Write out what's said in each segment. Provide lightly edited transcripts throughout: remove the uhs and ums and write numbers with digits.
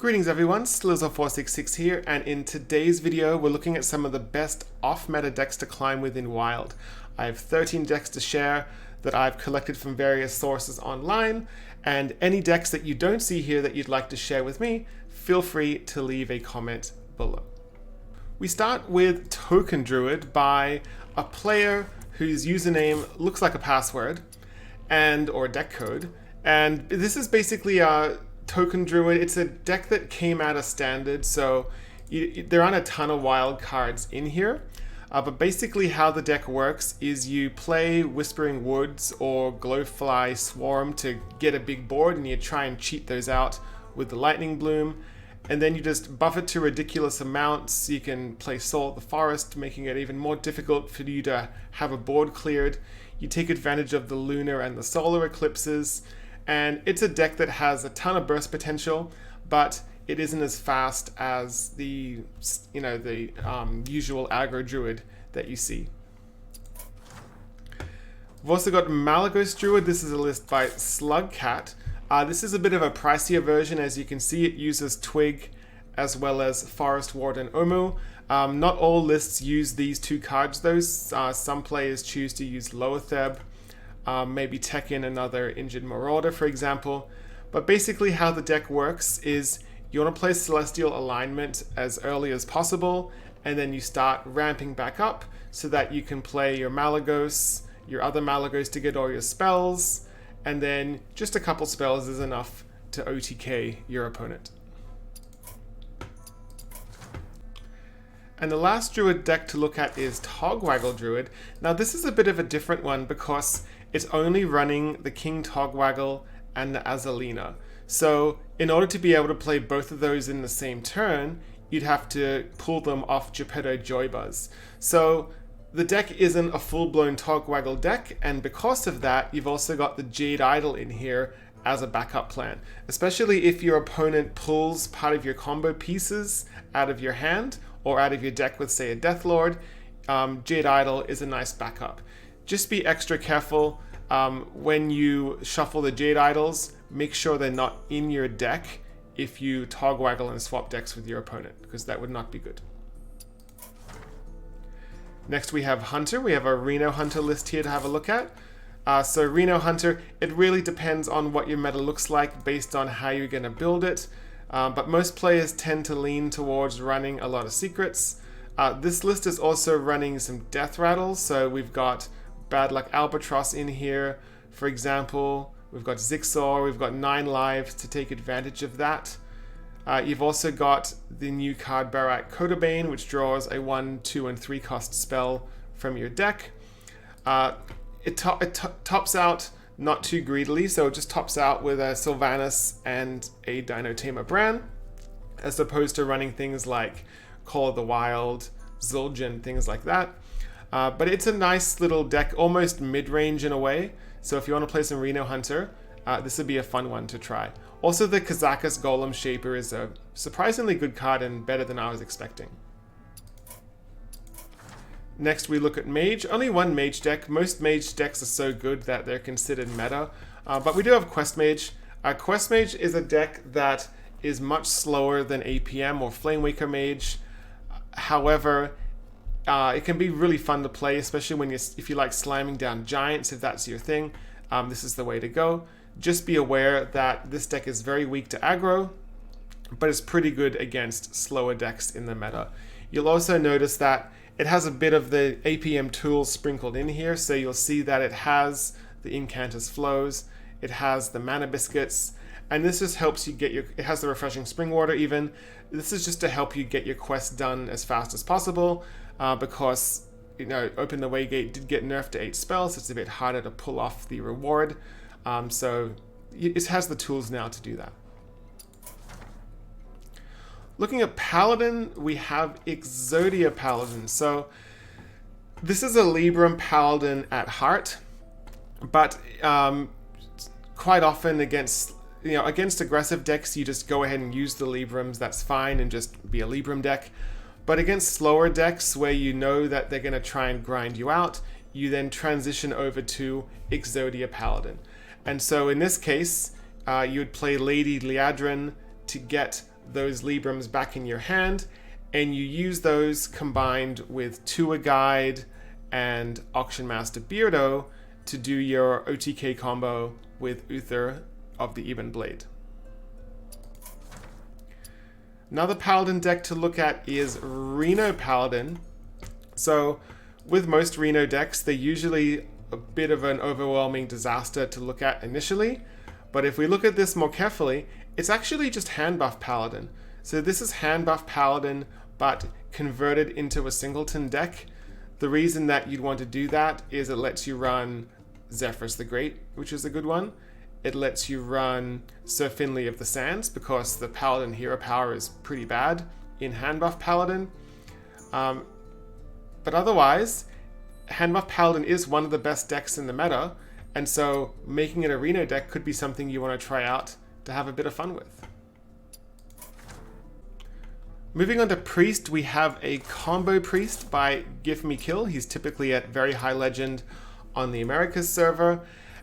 Greetings everyone, Slizzle466 here, and in today's video we're looking at some of the best off-meta decks to climb within Wild. I have 13 decks to share that I've collected from various sources online, and any decks that you don't see here that you'd like to share with me, feel free to leave a comment below. We start with Togwaggle Druid by a player whose username looks like a password or deck code, and this is basically a Togwaggle Druid. It's a deck that came out of standard, so there aren't a ton of wild cards in here. But basically how the deck works is you play Whispering Woods or Glowfly Swarm to get a big board, and you try and cheat those out with the Lightning Bloom. And then you just buff it to ridiculous amounts. You can play Soul the Forest, making it even more difficult for you to have a board cleared. You take advantage of the lunar and the solar eclipses. And it's a deck that has a ton of burst potential, but it isn't as fast as the usual aggro druid that you see. We've also got Malygos Druid. This is a list by Slugcat. This is a bit of a pricier version. As you can see, it uses Twig as well as Forest Ward and Omu. Not all lists use these two cards though. Some players choose to use Loatheb. Maybe tech in another Injured Marauder, for example. But basically how the deck works is you want to play Celestial Alignment as early as possible, and then you start ramping back up so that you can play your Malygos, your other Malygos to get all your spells, and then just a couple spells is enough to OTK your opponent. And the last Druid deck to look at is Togwaggle Druid. Now this is a bit of a different one because it's only running the King Togwaggle and the Azalina. So in order to be able to play both of those in the same turn, you'd have to pull them off Geppetto Joybuzz. So the deck isn't a full-blown Togwaggle deck, and because of that, you've also got the Jade Idol in here as a backup plan. Especially if your opponent pulls part of your combo pieces out of your hand, or out of your deck with, say, a Deathlord, Jade Idol is a nice backup. Just be extra careful when you shuffle the Jade Idols. Make sure they're not in your deck if you Togwaggle and swap decks with your opponent, because that would not be good. Next we have Hunter. We have a Reno Hunter list here to have a look at. So Reno Hunter, it really depends on what your meta looks like based on how you're going to build it. But most players tend to lean towards running a lot of secrets. This list is also running some death rattles, so we've got Bad Luck Albatross in here, for example. We've got Zigzaw, we've got 9 lives to take advantage of that. You've also got the new card Barak Kodabane, which draws a 1, 2, and 3 cost spell from your deck. It tops out not too greedily, so it just tops out with a Sylvanas and a Dino Tamer Bran, as opposed to running things like Call of the Wild, Zul'jin, things like that. But it's a nice little deck, almost mid-range in a way, so if you want to play some Reno Hunter, this would be a fun one to try. Also, the Kazakus Golem Shaper is a surprisingly good card and better than I was expecting. Next we look at Mage. Only one Mage deck. Most Mage decks are so good that they're considered meta. But we do have Quest Mage. Quest Mage is a deck that is much slower than APM or Flamewaker Mage. However, it can be really fun to play, especially when if you like slamming down giants, if that's your thing. This is the way to go. Just be aware that this deck is very weak to aggro, but it's pretty good against slower decks in the meta. You'll also notice that it has a bit of the APM tools sprinkled in here, so you'll see that it has the Incantus Flows, it has the Mana Biscuits, and this just helps you get it has the Refreshing Spring Water even. This is just to help you get your quest done as fast as possible, because, Open the Waygate did get nerfed to 8 spells, so it's a bit harder to pull off the reward, so it has the tools now to do that. Looking at Paladin, we have Exodia Paladin. So this is a Libram Paladin at heart, but quite often against aggressive decks, you just go ahead and use the Librams. That's fine, and just be a Libram deck. But against slower decks where you know that they're going to try and grind you out, you then transition over to Exodia Paladin. And so in this case, you would play Lady Liadrin to get those Librams back in your hand, and you use those combined with Tour Guide and Auction Master Beardo to do your OTK combo with Uther of the Ebon Blade. Another Paladin deck to look at is Reno Paladin. So with most Reno decks, they're usually a bit of an overwhelming disaster to look at initially. But if we look at this more carefully, it's actually just hand buff Paladin. So this is hand buff Paladin, but converted into a singleton deck. The reason that you'd want to do that is it lets you run Zephyrus the Great, which is a good one. It lets you run Sir Finley of the Sands, because the Paladin hero power is pretty bad in hand buff Paladin. But otherwise, hand buff Paladin is one of the best decks in the meta, and so making it a Reno deck could be something you want to try out to have a bit of fun with. Moving on to Priest, we have a combo Priest by Give Me Kill. He's typically at very high legend on the Americas server.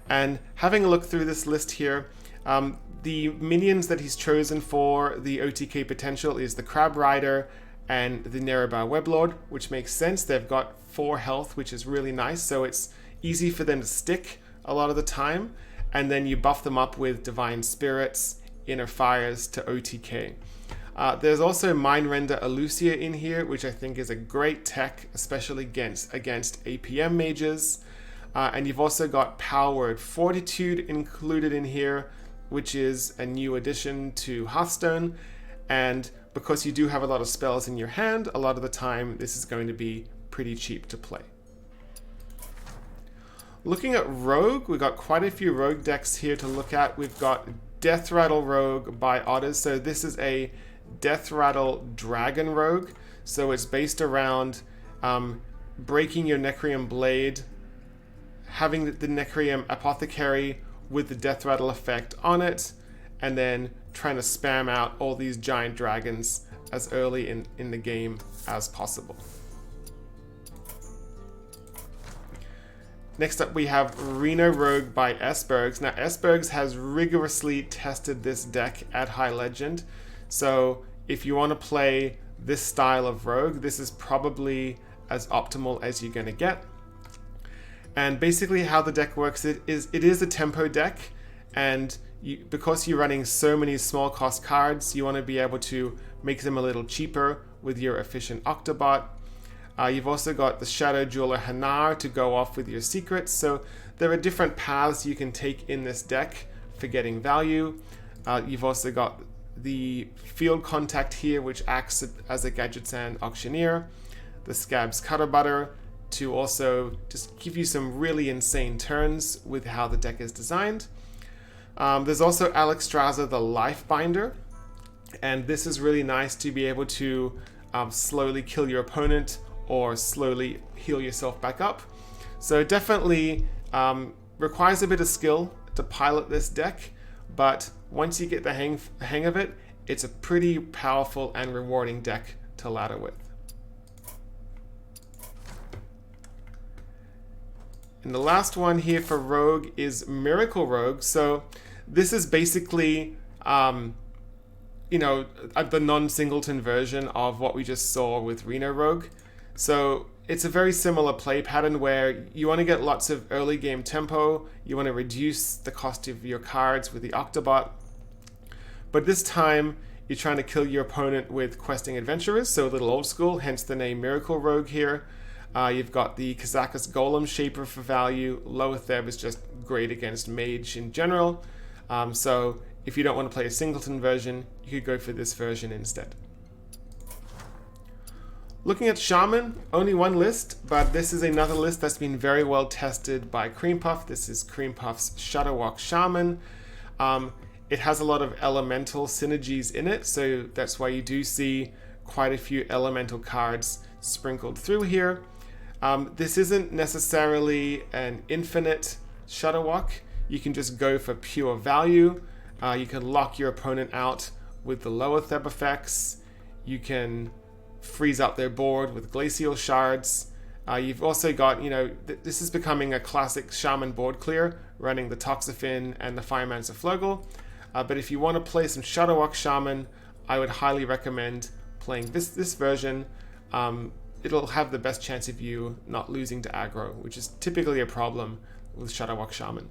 And having a look through this list here, the minions that he's chosen for the OTK potential is the Crab Rider and the Nerebar Weblord, which makes sense. They've got 4 health, which is really nice, so it's easy for them to stick a lot of the time. And then you buff them up with Divine Spirits, Inner Fires to OTK. There's also Mindrender Elucia in here, which I think is a great tech, especially against APM mages. And you've also got Power Word Fortitude included in here, which is a new addition to Hearthstone. And because you do have a lot of spells in your hand, a lot of the time this is going to be pretty cheap to play. Looking at Rogue, we've got quite a few Rogue decks here to look at. We've got Death Rattle Rogue by Otters. So this is a Death Rattle Dragon Rogue. So it's based around breaking your Necrium Blade, having the Necrium Apothecary with the Death Rattle effect on it, and then trying to spam out all these giant dragons as early in the game as possible. Next up we have Reno Rogue by Esbergs. Now Esbergs has rigorously tested this deck at High Legend, so if you want to play this style of Rogue, this is probably as optimal as you're going to get. And basically how the deck works, it is a tempo deck, and because you're running so many small cost cards, you want to be able to make them a little cheaper with your efficient Octobot. You've also got the Shadow Jeweler Hanar to go off with your secrets, so there are different paths you can take in this deck for getting value. You've also got the Field Contact here, which acts as a Gadgets and Auctioneer, the Scab's Cutter Butter, to also just give you some really insane turns with how the deck is designed. There's also Alexstrasza the Lifebinder, and this is really nice to be able to slowly kill your opponent or slowly heal yourself back up. So definitely requires a bit of skill to pilot this deck, but once you get the hang of it, it's a pretty powerful and rewarding deck to ladder with. And the last one here for Rogue is Miracle Rogue. So this is basically, the non-singleton version of what we just saw with Reno Rogue. So it's a very similar play pattern where you want to get lots of early game tempo, you want to reduce the cost of your cards with the Octobot, but this time you're trying to kill your opponent with Questing Adventurers, so a little old school, hence the name Miracle Rogue here. You've got the Kazakus Golem Shaper for value. Loetheb is just great against Mage in general. So if you don't want to play a singleton version, you could go for this version instead. Looking at Shaman, only one list, but this is another list that's been very well tested by Cream Puff. This is Cream Puff's Shadowwalk Shaman. It has a lot of elemental synergies in it, so that's why you do see quite a few elemental cards sprinkled through here. This isn't necessarily an infinite Shadowwalk. You can just go for pure value. You can lock your opponent out with the Loetheb effects. You can freeze up their board with Glacial Shards. You've also got, this is becoming a classic Shaman board clear, running the Toxaphine and the Firemancer Flugel. But if you want to play some Shadowwalk Shaman, I would highly recommend playing this version. It'll have the best chance of you not losing to aggro, which is typically a problem with Shadowwalk Shaman.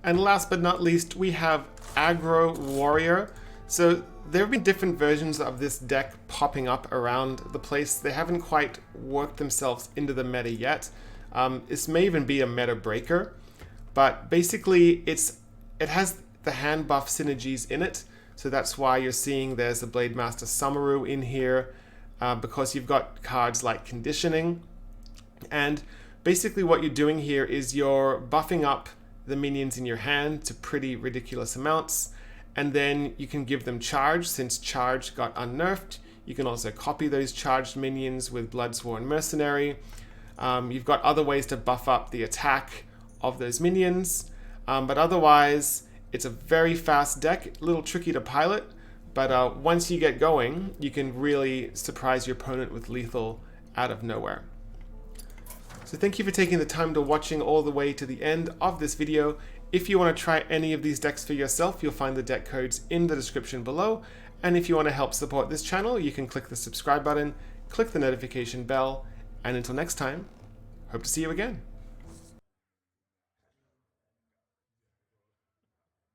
And last but not least, we have Aggro Warrior. So there have been different versions of this deck popping up around the place. They haven't quite worked themselves into the meta yet. This may even be a meta breaker, but basically it has the hand buff synergies in it. So that's why you're seeing there's a Blade Master Summeru in here, because you've got cards like Conditioning. And basically what you're doing here is you're buffing up the minions in your hand to pretty ridiculous amounts, and then you can give them charge. Since charge got unnerfed, you can also copy those charged minions with Bloodsworn Mercenary. You've got other ways to buff up the attack of those minions, but otherwise it's a very fast deck, a little tricky to pilot, but once you get going, you can really surprise your opponent with lethal out of nowhere. So thank you for taking the time to watching all the way to the end of this video. If you want to try any of these decks for yourself, you'll find the deck codes in the description below. And if you want to help support this channel, you can click the subscribe button, click the notification bell, and until next time, hope to see you again.